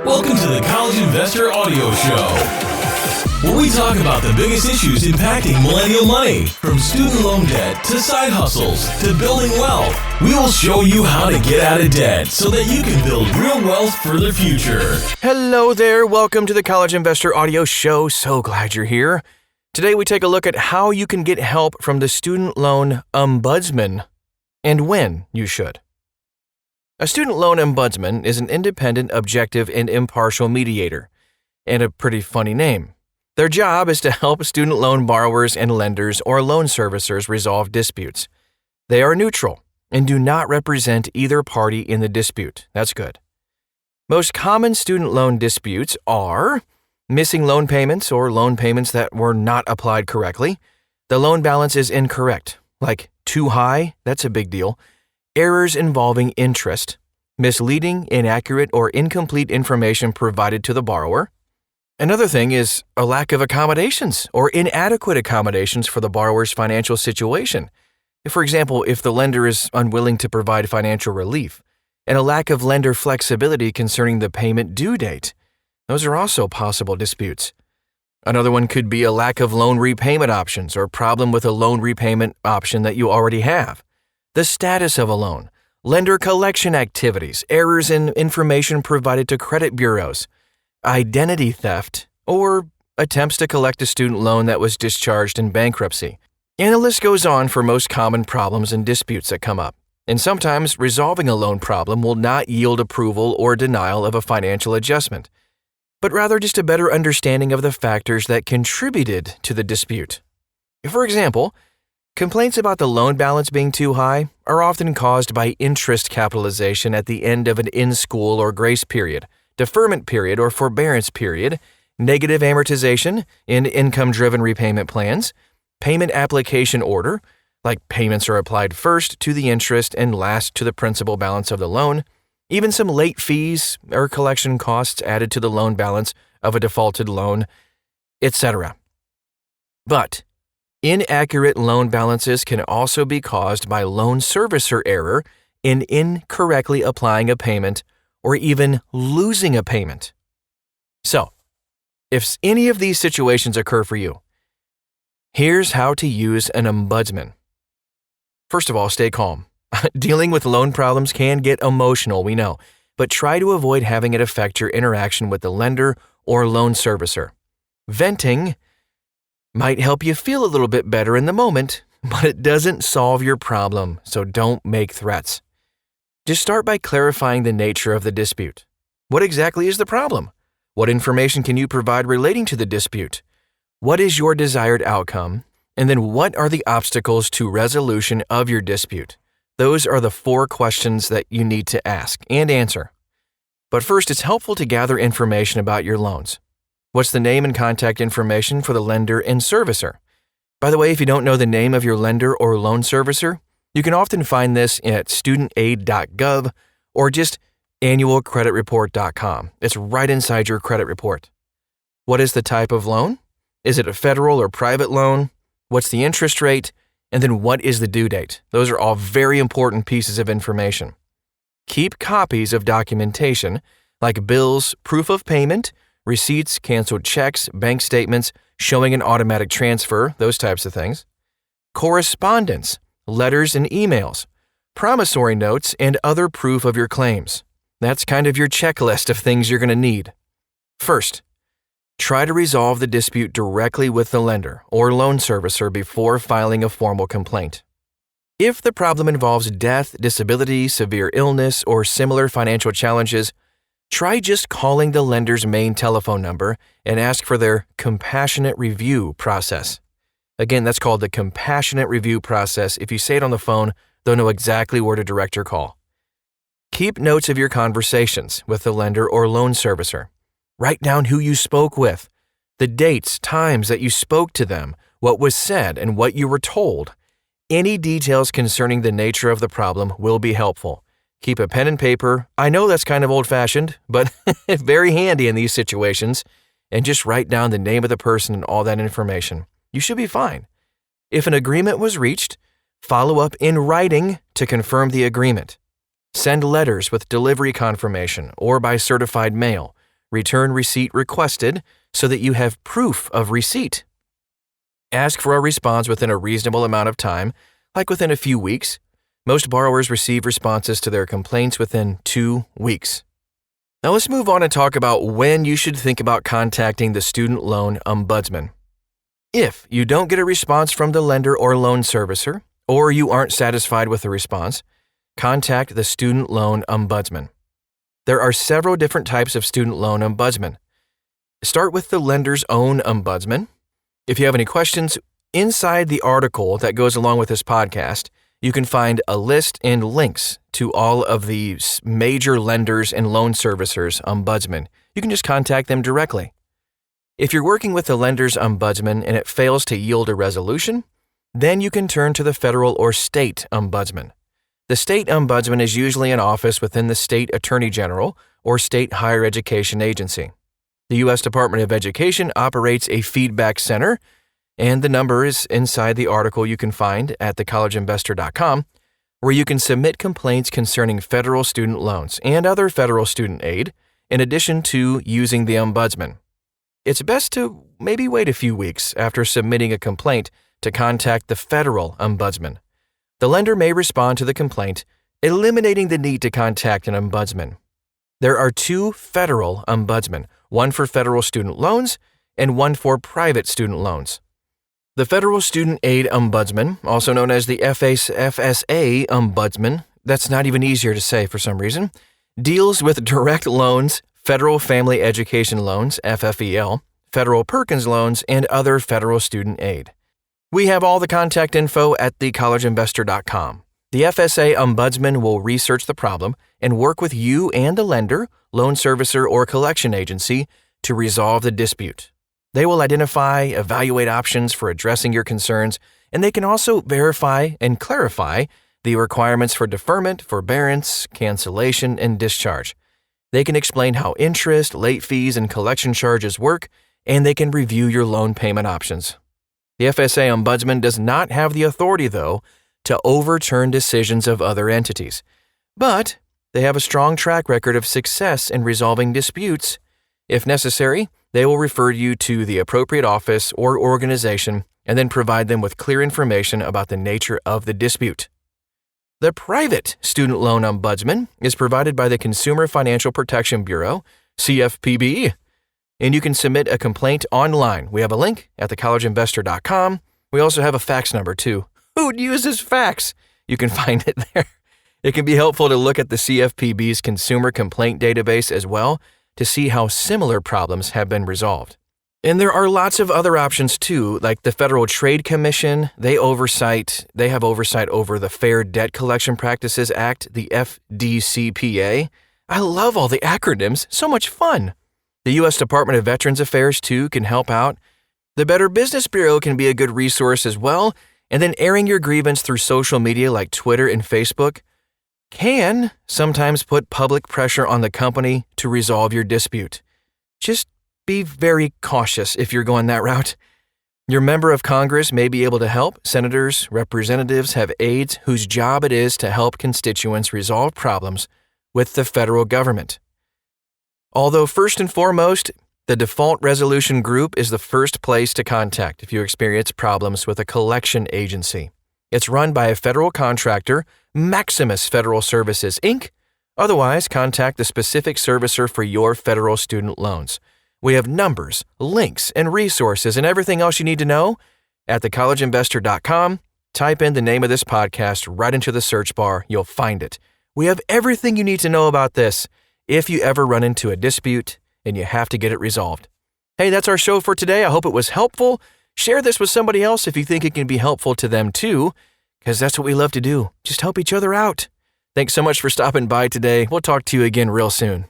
Welcome to the College Investor Audio Show, where we talk about the biggest issues impacting millennial money, from student loan debt to side hustles to building wealth. We will show you how to get out of debt so that you can build real wealth for the future. Hello there. Welcome to the College Investor Audio Show. So glad you're here. Today we take a look at how you can get help from the student loan ombudsman and when you should. A student loan ombudsman is an independent, objective, and impartial mediator, and a pretty funny name. Their job is to help student loan borrowers and lenders or loan servicers resolve disputes. They are neutral and do not represent either party in the dispute. That's good. Most common student loan disputes are missing loan payments or loan payments that were not applied correctly. The loan balance is incorrect, like too high, that's a big deal. Errors involving interest, misleading, inaccurate, or incomplete information provided to the borrower. Another thing is a lack of accommodations or inadequate accommodations for the borrower's financial situation. For example, if the lender is unwilling to provide financial relief, and a lack of lender flexibility concerning the payment due date. Those are also possible disputes. Another one could be a lack of loan repayment options or problem with a loan repayment option that you already have. The status of a loan, lender collection activities, errors in information provided to credit bureaus, identity theft, or attempts to collect a student loan that was discharged in bankruptcy. And the list goes on for most common problems and disputes that come up. And sometimes resolving a loan problem will not yield approval or denial of a financial adjustment, but rather just a better understanding of the factors that contributed to the dispute. For example, complaints about the loan balance being too high are often caused by interest capitalization at the end of an in-school or grace period, deferment period or forbearance period, negative amortization in income-driven repayment plans, payment application order, like payments are applied first to the interest and last to the principal balance of the loan, even some late fees or collection costs added to the loan balance of a defaulted loan, etc. But inaccurate loan balances can also be caused by loan servicer error in incorrectly applying a payment or even losing a payment. So, if any of these situations occur for you, here's how to use an ombudsman. First of all, stay calm. Dealing with loan problems can get emotional, we know, but try to avoid having it affect your interaction with the lender or loan servicer. Venting might help you feel a little bit better in the moment, but it doesn't solve your problem, so don't make threats. Just start by clarifying the nature of the dispute. What exactly is the problem? What information can you provide relating to the dispute? What is your desired outcome? And then what are the obstacles to resolution of your dispute? Those are the 4 questions that you need to ask and answer. But first, it's helpful to gather information about your loans. What's the name and contact information for the lender and servicer? By the way, if you don't know the name of your lender or loan servicer, you can often find this at studentaid.gov or just annualcreditreport.com. It's right inside your credit report. What is the type of loan? Is it a federal or private loan? What's the interest rate? And then what is the due date? Those are all very important pieces of information. Keep copies of documentation like bills, proof of payment, receipts, canceled checks, bank statements, showing an automatic transfer, those types of things. Correspondence, letters and emails, promissory notes, and other proof of your claims. That's kind of your checklist of things you're going to need. First, try to resolve the dispute directly with the lender or loan servicer before filing a formal complaint. If the problem involves death, disability, severe illness, or similar financial challenges, try just calling the lender's main telephone number and ask for their compassionate review process. Again, that's called the compassionate review process. If you say it on the phone, they'll know exactly where to direct your call. Keep notes of your conversations with the lender or loan servicer. Write down who you spoke with, the dates, times that you spoke to them, what was said, and what you were told. Any details concerning the nature of the problem will be helpful. Keep a pen and paper. I know that's kind of old-fashioned, but very handy in these situations. And just write down the name of the person and all that information. You should be fine. If an agreement was reached, follow up in writing to confirm the agreement. Send letters with delivery confirmation or by certified mail. return receipt requested so that you have proof of receipt. Ask for a response within a reasonable amount of time, like within a few weeks. Most borrowers receive responses to their complaints within 2 weeks. Now let's move on and talk about when you should think about contacting the Student Loan Ombudsman. If you don't get a response from the lender or loan servicer, or you aren't satisfied with the response, contact the Student Loan Ombudsman. There are several different types of Student Loan Ombudsman. Start with the lender's own ombudsman. If you have any questions, inside the article that goes along with this podcast, you can find a list and links to all of the major lenders and loan servicers ombudsman. You can just contact them directly. If you're working with the lender's ombudsman and it fails to yield a resolution, then you can turn to the federal or state ombudsman. The state ombudsman is usually an office within the state attorney general or state higher education agency. The U.S. Department of Education operates a feedback center, and the number is inside the article you can find at thecollegeinvestor.com, where you can submit complaints concerning federal student loans and other federal student aid, in addition to using the ombudsman. It's best to maybe wait a few weeks after submitting a complaint to contact the federal ombudsman. The lender may respond to the complaint, eliminating the need to contact an ombudsman. There are 2 federal ombudsmen, one for federal student loans and one for private student loans. The Federal Student Aid Ombudsman, also known as the FSA Ombudsman, that's not even easier to say for some reason, deals with direct loans, federal family education loans, FFEL, federal Perkins loans, and other federal student aid. We have all the contact info at thecollegeinvestor.com. The FSA Ombudsman will research the problem and work with you and the lender, loan servicer, or collection agency to resolve the dispute. They will identify, evaluate options for addressing your concerns, and they can also verify and clarify the requirements for deferment, forbearance, cancellation, and discharge. They can explain how interest, late fees, and collection charges work, and they can review your loan payment options. The FSA Ombudsman does not have the authority, though, to overturn decisions of other entities, but they have a strong track record of success in resolving disputes. If necessary, they will refer you to the appropriate office or organization and then provide them with clear information about the nature of the dispute. The private student loan ombudsman is provided by the Consumer Financial Protection Bureau, CFPB, and you can submit a complaint online. We have a link at thecollegeinvestor.com. We also have a fax number, too. Who uses fax? You can find it there. It can be helpful to look at the CFPB's consumer complaint database as well to see how similar problems have been resolved. And there are lots of other options too, like the Federal Trade Commission. They have oversight over the Fair Debt Collection Practices Act, the FDCPA. I love all the acronyms, so much fun. The U.S. Department of Veterans Affairs too can help out. The Better Business Bureau can be a good resource as well, and then airing your grievance through social media like Twitter and Facebook can sometimes put public pressure on the company to resolve your dispute. Just be very cautious if you're going that route. Your member of Congress may be able to help. Senators, representatives have aides whose job it is to help constituents resolve problems with the federal government. Although first and foremost, the Default Resolution Group is the first place to contact if you experience problems with a collection agency. It's run by a federal contractor, Maximus Federal Services, Inc. Otherwise, contact the specific servicer for your federal student loans. We have numbers, links, and resources and everything else you need to know at thecollegeinvestor.com. Type in the name of this podcast right into the search bar. You'll find it. We have everything you need to know about this if you ever run into a dispute and you have to get it resolved. Hey, that's our show for today. I hope it was helpful. Share this with somebody else if you think it can be helpful to them too, because that's what we love to do. Just help each other out. Thanks so much for stopping by today. We'll talk to you again real soon.